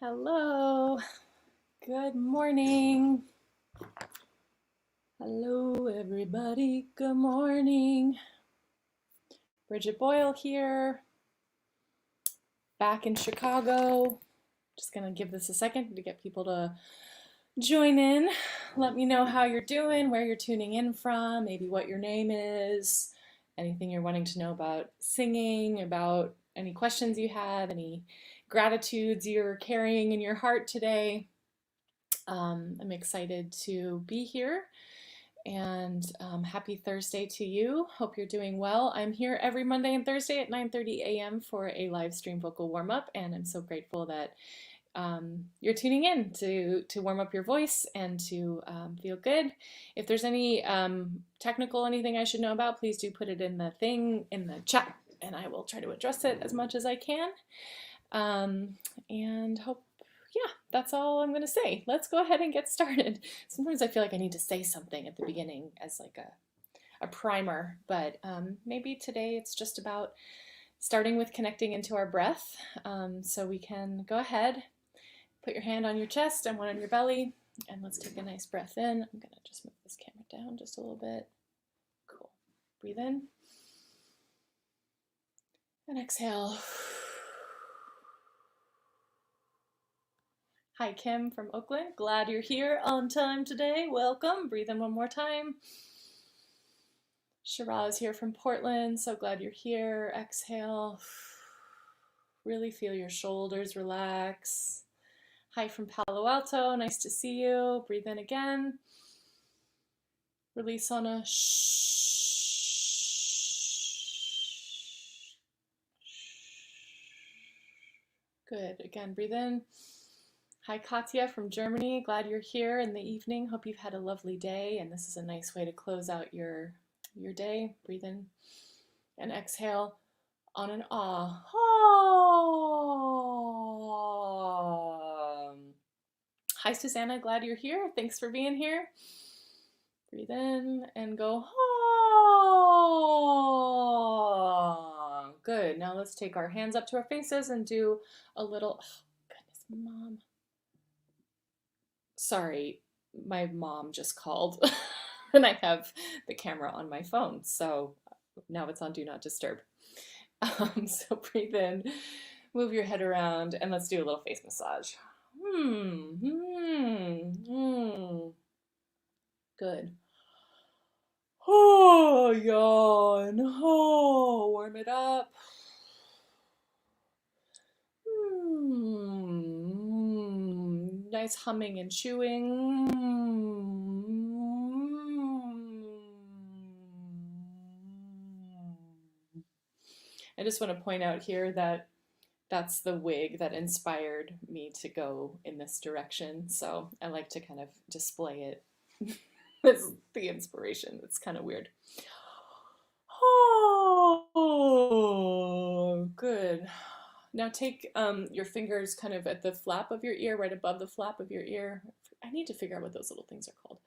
Hello, good morning. Hello, everybody, good morning. Briget Boyle here, back in Chicago. Just gonna give this a second to get people to join in. Let me know how you're doing, where you're tuning in from, maybe what your name is, anything you're wanting to know about singing, about any questions you have, any gratitudes you're carrying in your heart today. I'm excited to be here, and happy Thursday to you. Hope you're doing well. I'm here every Monday and Thursday at 9:30 a.m. for a live stream vocal warm-up, and I'm so grateful that you're tuning in to warm up your voice and to feel good. If there's any technical anything I should know about, please do put it in the thing in the chat, and I will try to address it as much as I can. And hope, yeah, that's all I'm going to say. Let's go ahead and get started. Sometimes I feel like I need to say something at the beginning as like a primer, but maybe today it's just about starting with connecting into our breath. So we can go ahead, put your hand on your chest and one on your belly, and let's take a nice breath in. I'm going to just move this camera down just a little bit. Cool. Breathe in. And exhale. Hi, Kim from Oakland. Glad you're here on time today. Welcome. Breathe in one more time. Shiraz here from Portland. So glad you're here. Exhale. Really feel your shoulders relax. Hi from Palo Alto. Nice to see you. Breathe in again. Release on a shh. Good. Again, breathe in. Hi, Katya from Germany. Glad you're here in the evening. Hope you've had a lovely day, and this is a nice way to close out your day. Breathe in and exhale on an ah. Hi, Susanna. Glad you're here. Thanks for being here. Breathe in and go ah. Good. Now let's take our hands up to our faces and do a little, oh, goodness, Mom. Sorry, my mom just called and I have the camera on my phone, so now it's on Do Not Disturb. So breathe in, move your head around, and let's do a little face massage. Good. Oh, yawn. Oh, warm it up. Nice humming and chewing. I just want to point out here that that's the wig that inspired me to go in this direction. So I like to kind of display it as the inspiration. It's kind of weird. Oh, good. Now take your fingers kind of at the flap of your ear, right above the flap of your ear. I need to figure out what those little things are called.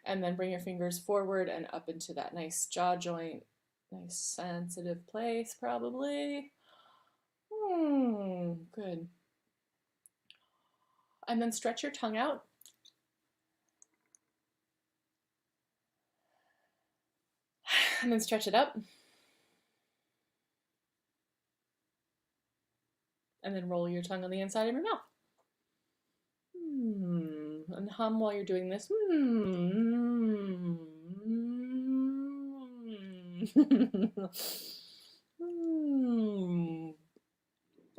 And then bring your fingers forward and up into that nice jaw joint. Nice sensitive place, probably. Good. And then stretch your tongue out. And then stretch it up. And then roll your tongue on the inside of your mouth. And hum while you're doing this.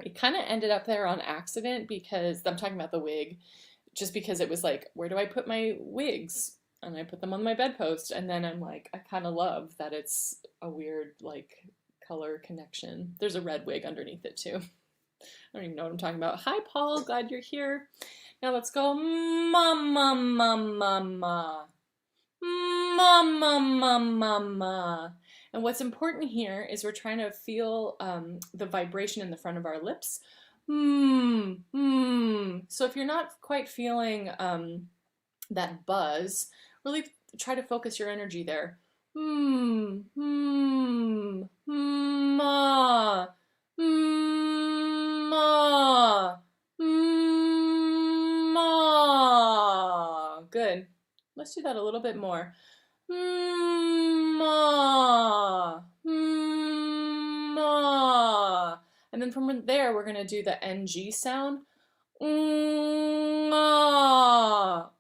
It kind of ended up there on accident because I'm talking about the wig, just because it was like, where do I put my wigs? And I put them on my bedpost, and then I'm like, I kind of love that it's a weird like color connection. There's a red wig underneath it too. I don't even know what I'm talking about. Hi, Paul. Glad you're here. Now let's go. Mama, mama, mama. Mama, mama, mama. And what's important here is we're trying to feel the vibration in the front of our lips. So if you're not quite feeling that buzz, really try to focus your energy there. Ma. Ma. Ma. Let's do that a little bit more. Ma, ma. And then from there, we're going to do the NG sound. Nga,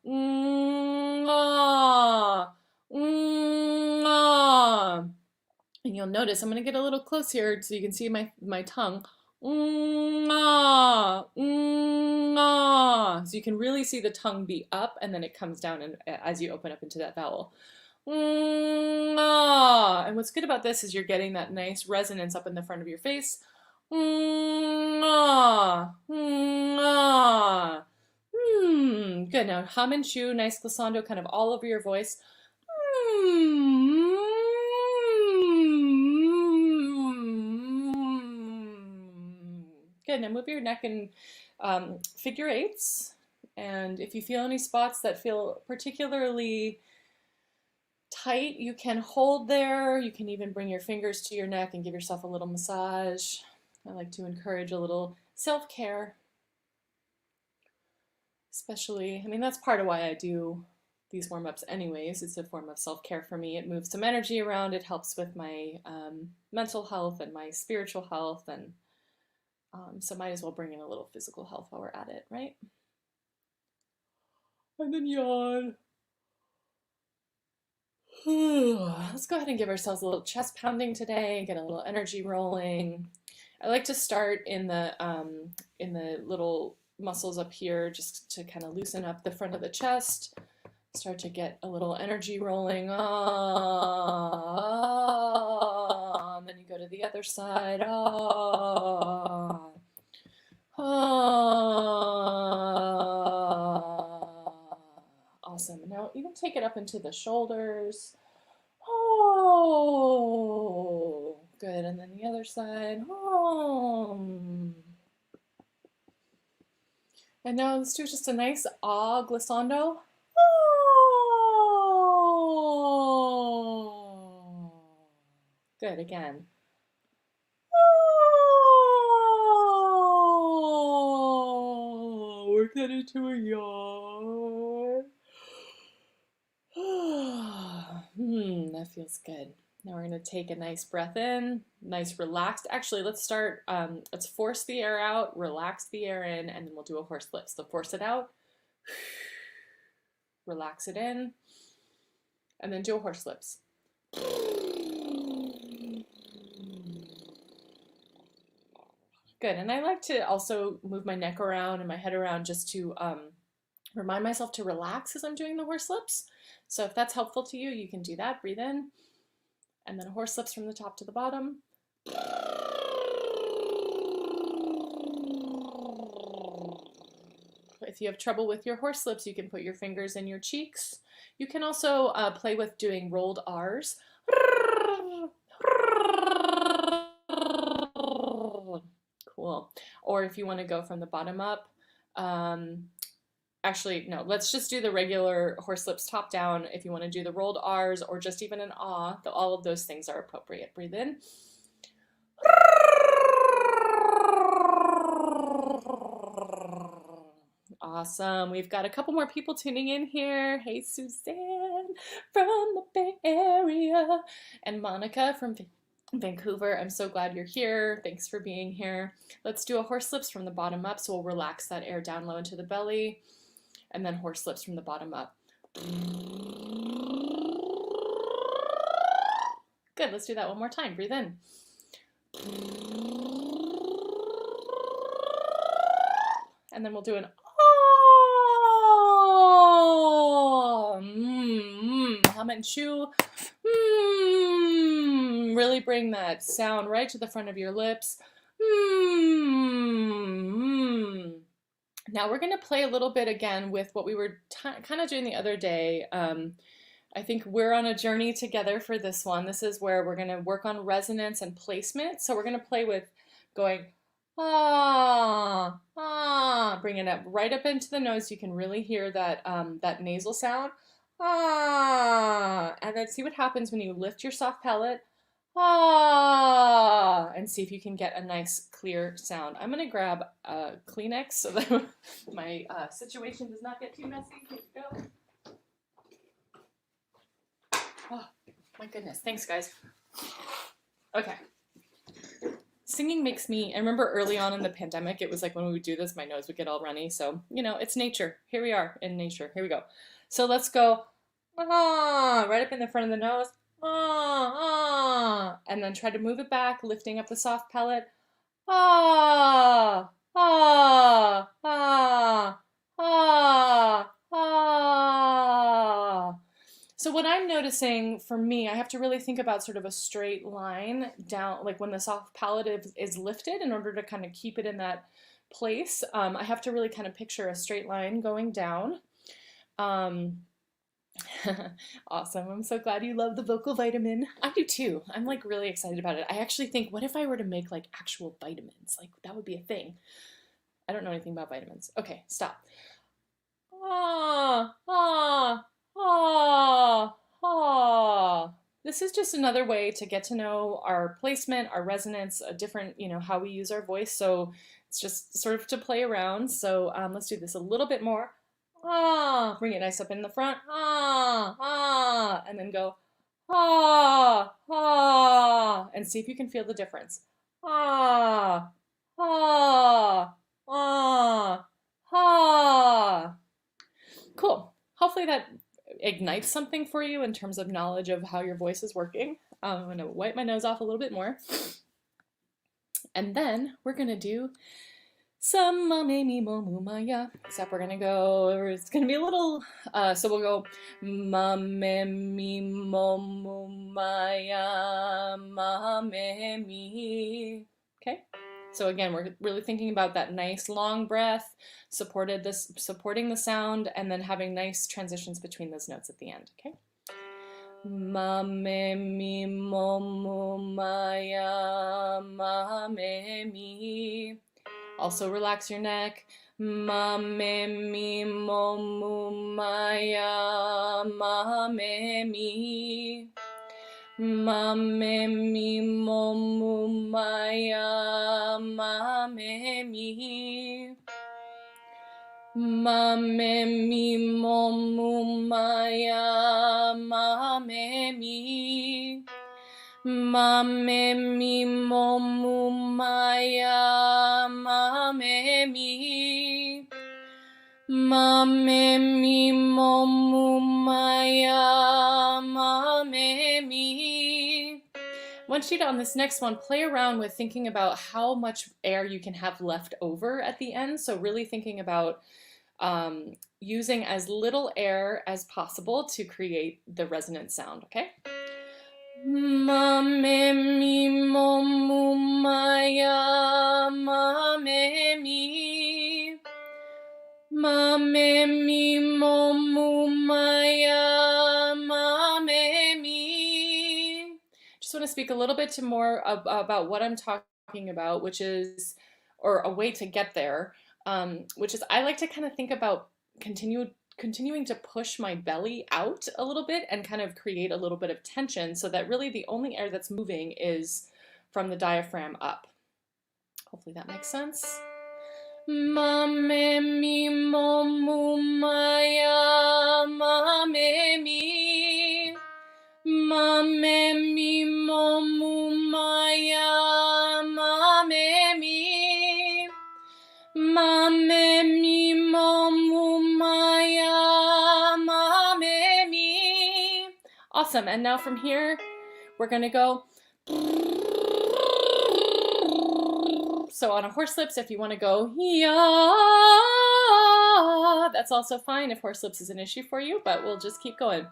nga, nga. And you'll notice, I'm going to get a little close here so you can see my tongue. Nga, nga. So you can really see the tongue be up and then it comes down as you open up into that vowel. Nga. And what's good about this is you're getting that nice resonance up in the front of your face. Nga, nga. Good. Now hum and chew, nice glissando kind of all over your voice. Good. Now move your neck in figure eights. And if you feel any spots that feel particularly tight, you can hold there. You can even bring your fingers to your neck and give yourself a little massage. I like to encourage a little self-care. Especially, I mean, that's part of why I do these warm-ups anyways. It's a form of self-care for me. It moves some energy around. It helps with my mental health and my spiritual health. And so might as well bring in a little physical health while we're at it, right? And then yawn. Let's go ahead and give ourselves a little chest pounding today and get a little energy rolling. I like to start in the little muscles up here just to kind of loosen up the front of the chest. Start to get a little energy rolling. And then you go to the other side. Awesome. Now even take it up into the shoulders. Good. And then the other side. And now let's do just a nice glissando. Good. Again. We're getting to a yawn. That feels good. Now we're going to take a nice breath in, nice relaxed. Actually, let's start, let's force the air out, relax the air in, and then we'll do a Horselips. So force it out, relax it in, and then do a Horselips. Good, and I like to also move my neck around and my head around just to remind myself to relax as I'm doing the Horselips. So if that's helpful to you, you can do that. Breathe in, and then a Horselips from the top to the bottom. If you have trouble with your Horselips, you can put your fingers in your cheeks. You can also play with doing rolled R's. Cool. Or if you want to go from the bottom up, actually, no, let's just do the regular Horselips top down. If you want to do the rolled R's or just even an ah, all of those things are appropriate. Breathe in. Awesome. We've got a couple more people tuning in here. Hey, Suzanne from the Bay Area and Monica from Vancouver. I'm so glad you're here. Thanks for being here. Let's do a Horselips from the bottom up. So we'll relax that air down low into the belly and then Horselips from the bottom up. Good. Let's do that one more time. Breathe in. And then we'll do an hum and chew. Really bring that sound right to the front of your lips. Now we're going to play a little bit again with what we were kind of doing the other day. I think we're on a journey together for this one. This is where we're going to work on resonance and placement. So we're going to play with going bring it up right up into the nose. You can really hear that that nasal sound. And then see what happens when you lift your soft palate. And see if you can get a nice clear sound. I'm gonna grab a Kleenex so that my situation does not get too messy. Here we go. Oh, my goodness. Thanks, guys. Okay. Singing makes me, I remember early on in the pandemic, it was like when we would do this, my nose would get all runny. So, you know, it's nature. Here we are in nature. Here we go. So let's go, ah, right up in the front of the nose, ah, ah, and then try to move it back, lifting up the soft palate, ah, ah, ah, ah, ah. So what I'm noticing for me, I have to really think about sort of a straight line down, like when the soft palate is lifted in order to kind of keep it in that place. I have to really kind of picture a straight line going down. Awesome. I'm so glad you love the vocal vitamin. I do too. I'm like really excited about it. I actually think, what if I were to make like actual vitamins? Like that would be a thing. I don't know anything about vitamins. Okay, stop. Ah, ah. Ah, ah. This is just another way to get to know our placement, our resonance, a different, you know, how we use our voice. So it's just sort of to play around. So let's do this a little bit more. Ah, bring it nice up in the front. Ah, ah, and then go ah, ah, and see if you can feel the difference. Ah, ah, ah, ah. Cool. Hopefully that ignites something for you in terms of knowledge of how your voice is working. I'm going to wipe my nose off a little bit more. And then we're going to do some mame mi maya. Except we're going to go, it's going to be a little, so we'll go mame mi maya, mame mi. Okay? So again, we're really thinking about that nice long breath, supporting the sound, and then having nice transitions between those notes at the end. Okay. Mame mi maya, mame mi. Also relax your neck. Mame mi maya, mame mi. Mame mi maya, mame mi. Mame mi maya, mame mi. Mame mi maya, mame mi. Mame mi maya, mame mi. I want you to, on this next one, play around with thinking about how much air you can have left over at the end. So really thinking about using as little air as possible to create the resonant sound, okay? Mame mi maya, mame mi. Mame mi maya, mame mi. Just want to speak a little bit more about what I'm talking about, which is, or a way to get there, which is I like to kind of think about continuing to push my belly out a little bit and kind of create a little bit of tension so that really the only air that's moving is from the diaphragm up. Hopefully that makes sense. Mame mi maya, mame mi. Mame mi maya, mame mi. Mame mi maya, mame mi. Awesome. And now from here, we're going to go. So on a Horselips, if you want to go Yaaaa, that's also fine if Horselips is an issue for you, but we'll just keep going.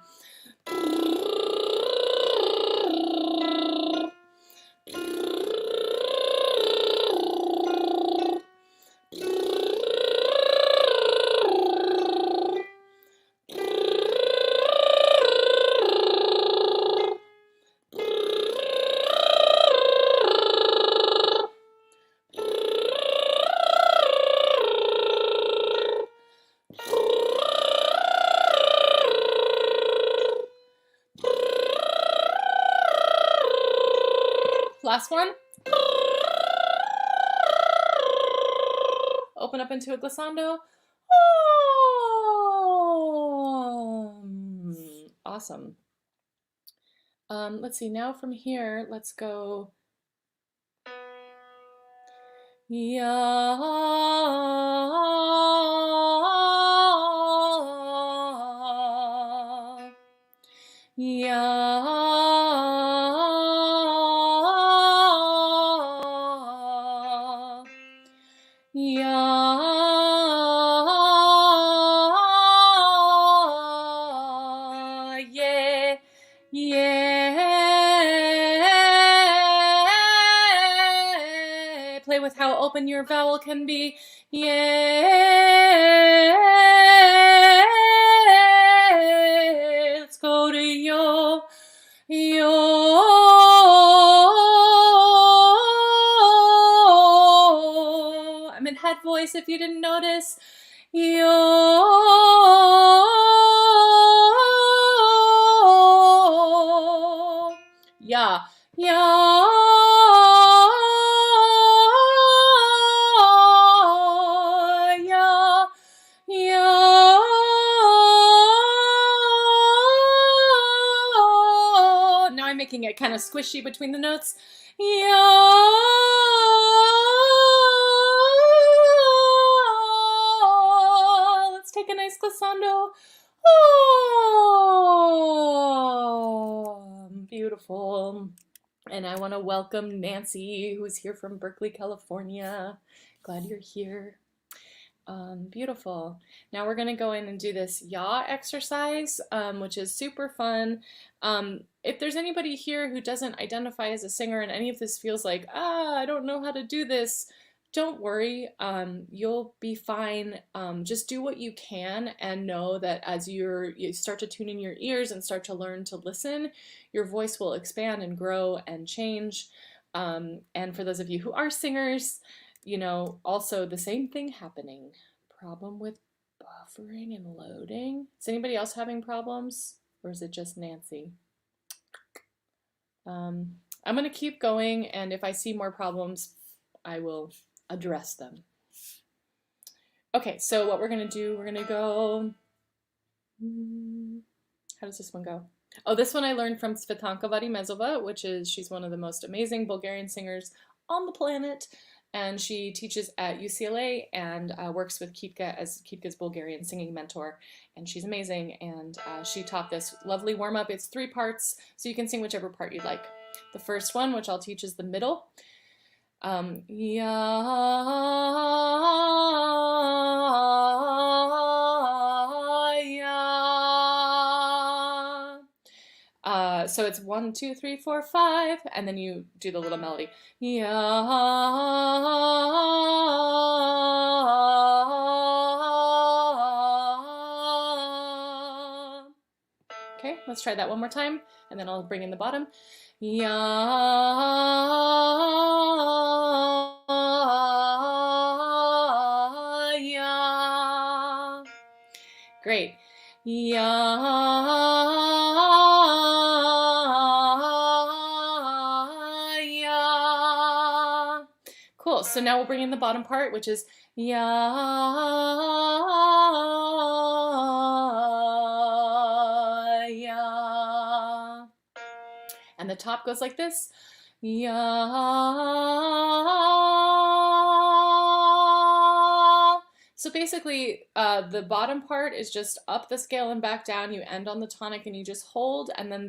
Last one. Open up into a glissando. Awesome. Let's see, now from here, let's go Yaaaa, Yaaaa, Yaaaa, yeah, yeah. Play with how open your vowel can be. Yeah. Let's go to yo, yo. I'm in head voice if you didn't notice. Yo. Yeah. Yeah. Yeah. Yeah. Now I'm making it kind of squishy between the notes. Yeah. Let's take a nice glissando. Oh, beautiful. And I want to welcome Nancy, who's here from Berkeley, California. Glad you're here. Beautiful. Now we're going to go in and do this Yaaaa exercise, which is super fun. If there's anybody here who doesn't identify as a singer and any of this feels like, I don't know how to do this, don't worry. You'll be fine. Just do what you can and know that as you start to tune in your ears and start to learn to listen, your voice will expand and grow and change. And for those of you who are singers, you know, also the same thing happening. Problem with buffering and loading. Is anybody else having problems, or is it just Nancy? I'm going to keep going, and if I see more problems, I will address them. Okay, so what we're going to do, we're going to go... How does this one go? Oh, this one I learned from Svetanka Varimezova, which is, she's one of the most amazing Bulgarian singers on the planet. And she teaches at UCLA and works with Kitka as Kitka's Bulgarian singing mentor. And she's amazing. And she taught this lovely warm-up. It's 3 parts, so you can sing whichever part you'd like. The first one, which I'll teach, is the middle. So it's 1, 2, 3, 4, 5, and then you do the little melody. Okay, let's try that one more time, and then I'll bring in the bottom. Great. Cool, so now we'll bring in the bottom part, which is Yaaaa. And the top goes like this. Yaaaa. So basically, the bottom part is just up the scale and back down. You end on the tonic and you just hold, and then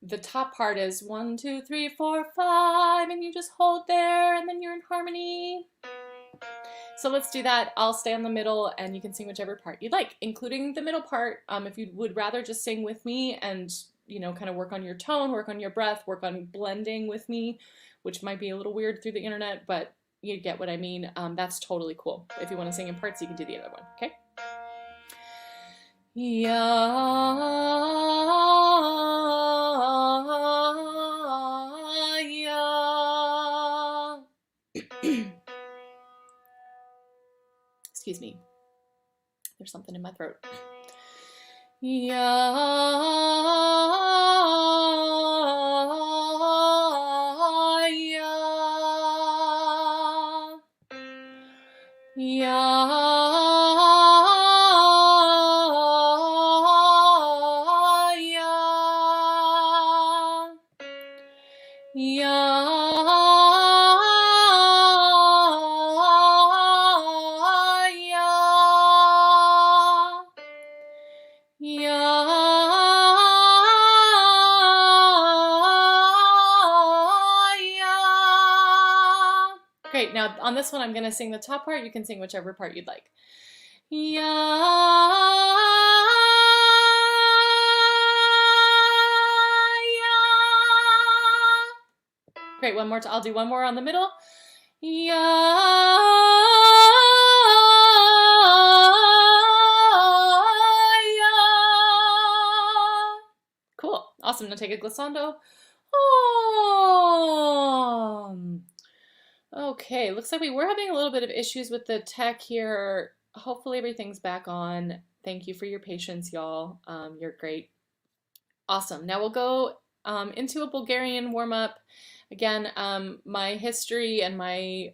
the top part is 1, 2, 3, 4, 5, and you just hold there, and then you're in harmony. So let's do that. I'll stay on the middle, and you can sing whichever part you'd like, including the middle part. If you would rather just sing with me and, you know, kind of work on your tone, work on your breath, work on blending with me, which might be a little weird through the internet, but you get what I mean. That's totally cool. If you want to sing in parts, you can do the other one, okay? Yaaaa. Excuse me. There's something in my throat. Yaaaa. Yaaaa. Now on this one, I'm going to sing the top part. You can sing whichever part you'd like. Yaaaa, yaaaa. Great, one more. I'll do one more on the middle. Yaaaa, yaaaa. Cool. Awesome. Now take a glissando. Okay, looks like we were having a little bit of issues with the tech here. Hopefully everything's back on. Thank you for your patience, y'all. You're great. Awesome. Now we'll go into a Bulgarian warm-up. Again, my history and my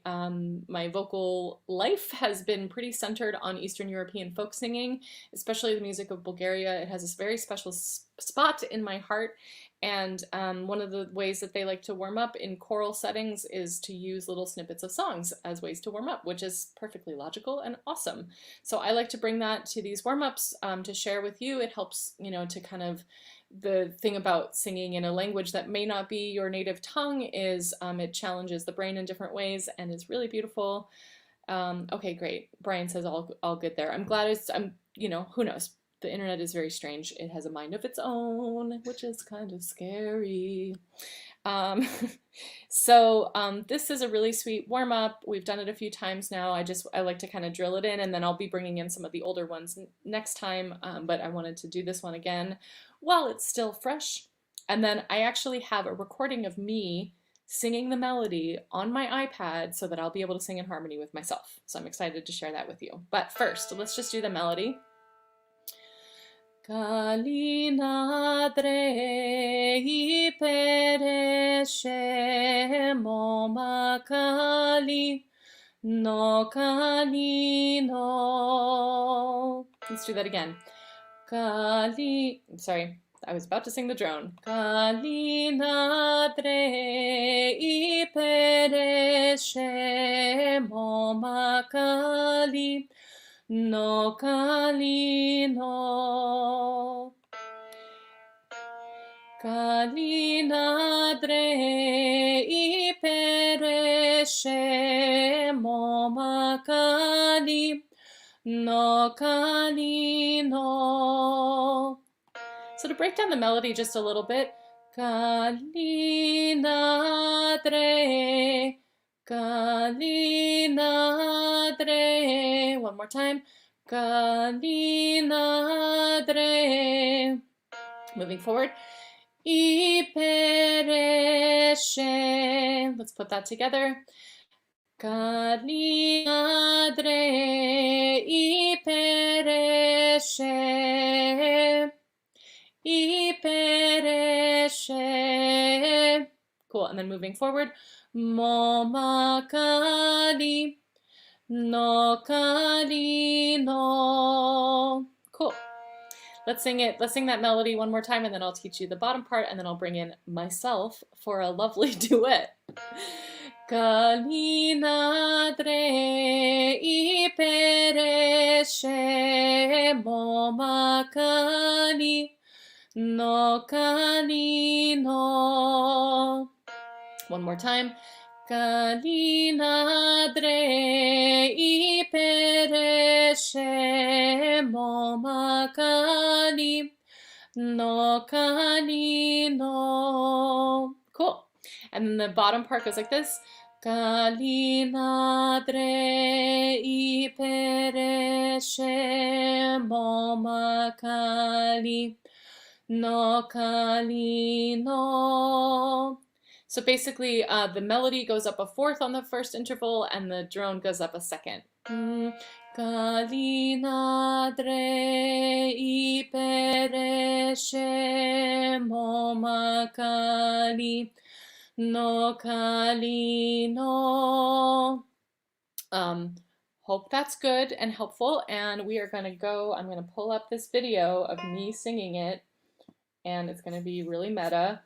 my vocal life has been pretty centered on Eastern European folk singing, especially the music of Bulgaria. It has this very special spot in my heart. And one of the ways that they like to warm up in choral settings is to use little snippets of songs as ways to warm up, which is perfectly logical and awesome. So I like to bring that to these warm-ups to share with you. It helps, you know, to kind of, the thing about singing in a language that may not be your native tongue is it challenges the brain in different ways and is really beautiful. Okay, great. Brian says all good there. I'm glad you know, who knows? The internet is very strange. It has a mind of its own, which is kind of scary. This is a really sweet warm-up. We've done it a few times now. I like to kind of drill it in, and then I'll be bringing in some of the older ones next time, but I wanted to do this one again while it's still fresh. And then I actually have a recording of me singing the melody on my iPad so that I'll be able to sing in harmony with myself. So I'm excited to share that with you. But first, let's just do the melody. Kalina Drei Pereshe, moma Kalino Kalino. Let's do that again. Sorry, I was about to sing the drone. Kalina Drei Pereshe, moma Kalino. No Kalino. Kalina Drei Pereshe, moma Kalino Kalino. So to break down the melody just a little bit, Kalina Drei, Kalina Drei. One more time. Kalina Drei. Moving forward. I pereshe. Let's put that together. Kalina Drei. I pereshe. I pereshe. Cool. And then moving forward. Moma Kalino Kalino. Cool. Let's sing it. Let's sing that melody one more time, and then I'll teach you the bottom part, and then I'll bring in myself for a lovely duet. Kalina Drei Pereshe, moma Kalino Kalino. One more time. Kalina Drei Pereshe, moma Kalino Kalino. Cool. And then the bottom part goes like this. Kalina Drei Pereshe, moma Kalino Kalino. So basically, the melody goes up a fourth on the first interval, and the drone goes up a second. Kalina Drei Pereshe, moma Kalino Kalino. Hope that's good and helpful, and we are going to go, I'm going to pull up this video of me singing it, and it's going to be really meta.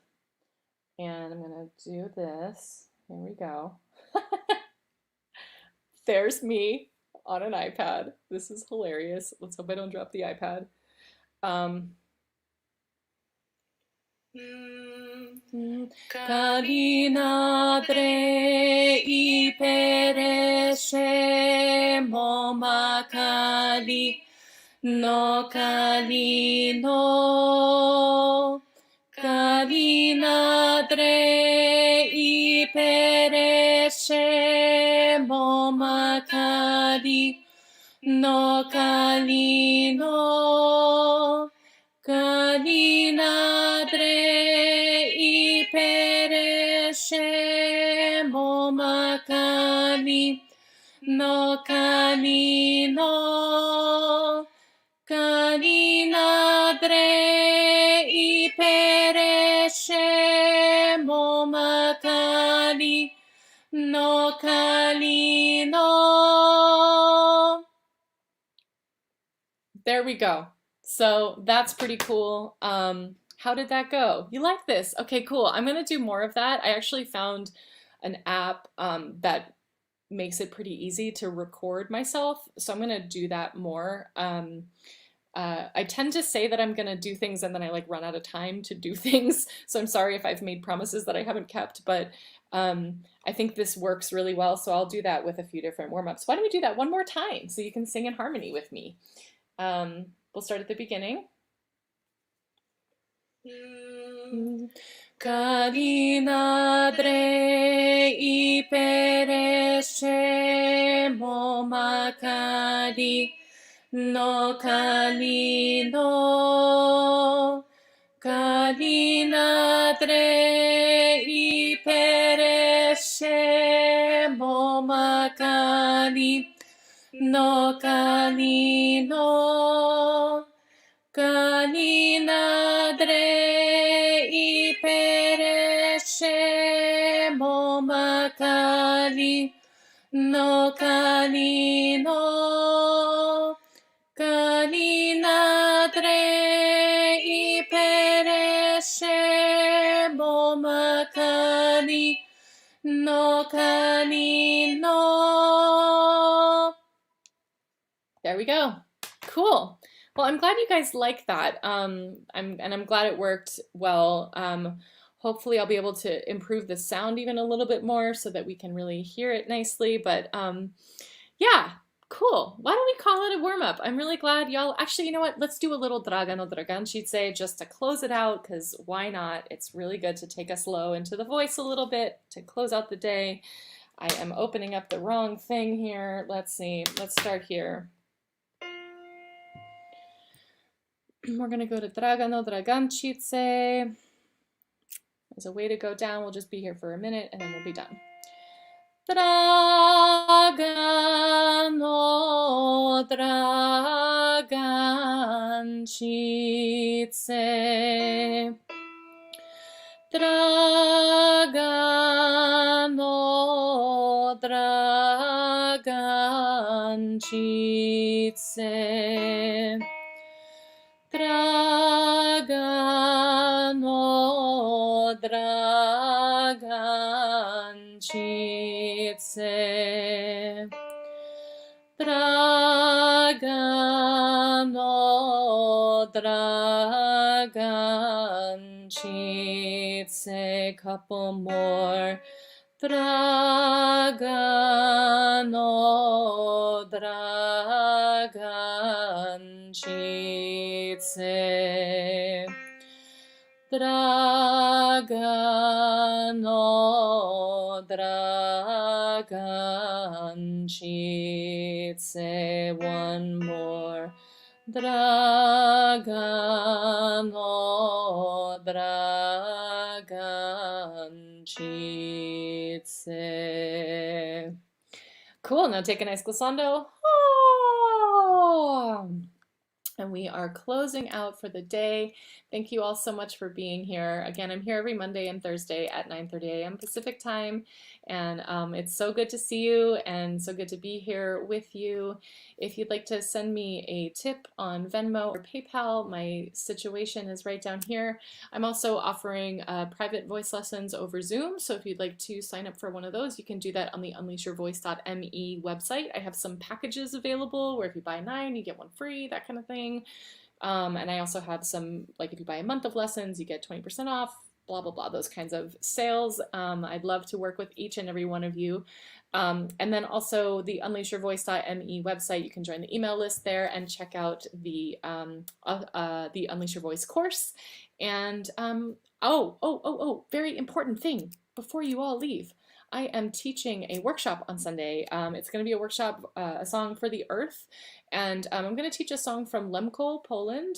And I'm going to do this. Here we go. There's me on an iPad. This is hilarious. Let's hope I don't drop the iPad. Kalina Drei Pereshe moma Kalino Kalino. Kalina Drei Pereshe moma Kalino Kalino. Kalina Drei Pereshe moma Kalino Kalino. Kalina Drei Pereshe moma Kalino Kalino. There we go. So that's pretty cool. How did that go? You like this? Okay, cool. I'm gonna do more of that. I actually found an app that makes it pretty easy to record myself, so I'm gonna do that more. I tend to say that I'm gonna do things and then I like run out of time to do things, so I'm sorry if I've made promises that I haven't kept, but I think this works really well, so I'll do that with a few different warm-ups. Why don't we do that one more time so you can sing in harmony with me? We'll start at the beginning. Kalina Drei Pereshe moma Kalino Kalino. Kalina Drei Pereshe moma Kalino Kalino. Kalina Drei Pereshe moma Kalino Kalino. Kalina Drei Pereshe moma Kalino Kalino. There we go. Cool. Well, I'm glad you guys like that. I'm glad it worked well. Hopefully I'll be able to improve the sound even a little bit more so that we can really hear it nicely. But yeah, cool. Why don't we call it a warm-up? I'm really glad y'all, actually, you know what? Let's do a little Dragano Dragančice just to close it out, because why not? It's really good to take us low into the voice a little bit to close out the day. I am opening up the wrong thing here. Let's see. Let's start here. We're going to go to Dragano Dragančice. There's a way to go down. We'll just be here for a minute and then we'll be done. Dragano Dragančice. Dragano Dragančice. Dragano Dragančice. Dragano Dragančice. Couple more. Dragano Dragančice. Dragano Dragančice. One more. Dragano Dragančice. Cool, now take a nice glissando. Oh. And we are closing out for the day. Thank you all so much for being here. Again, I'm here every Monday and Thursday at 9:30 a.m. Pacific time. And it's so good to see you and so good to be here with you. If you'd like to send me a tip on Venmo or PayPal, my situation is right down here. I'm also offering private voice lessons over Zoom. So if you'd like to sign up for one of those, you can do that on the unleashyourvoice.me website. I have some packages available where if you buy 9, you get 1 free, that kind of thing. And I also have some, like if you buy a month of lessons, you get 20% off. blah, blah, blah, those kinds of sales. I'd love to work with each and every one of you. And then also the unleashyourvoice.me website, you can join the email list there and check out the Unleash Your Voice course. And very important thing before you all leave. I am teaching a workshop on Sunday. It's going to be a workshop, a song for the earth, and I'm going to teach a song from Lemko, Poland,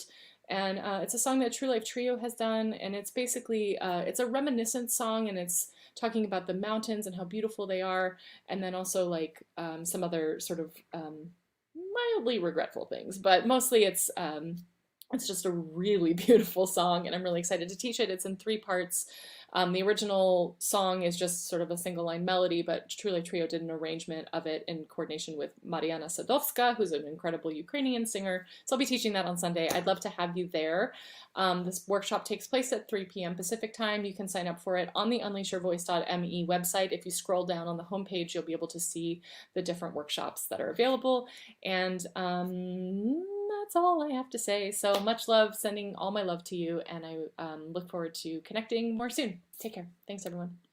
and it's a song that True Life Trio has done, and it's basically, it's a reminiscent song, and it's talking about the mountains and how beautiful they are, and then also like some other sort of mildly regretful things, but mostly it's just a really beautiful song, and I'm really excited to teach it. It's in 3 parts. The original song is just sort of a single line melody, but True Life Trio did an arrangement of it in coordination with Mariana Sadowska, who's an incredible Ukrainian singer. So I'll be teaching that on Sunday. I'd love to have you there. This workshop takes place at 3 p.m. Pacific time. You can sign up for it on the unleashyourvoice.me website. If you scroll down on the homepage, you'll be able to see the different workshops that are available. And that's all I have to say. So much love, sending all my love to you, and I look forward to connecting more soon. Take care. Thanks, everyone.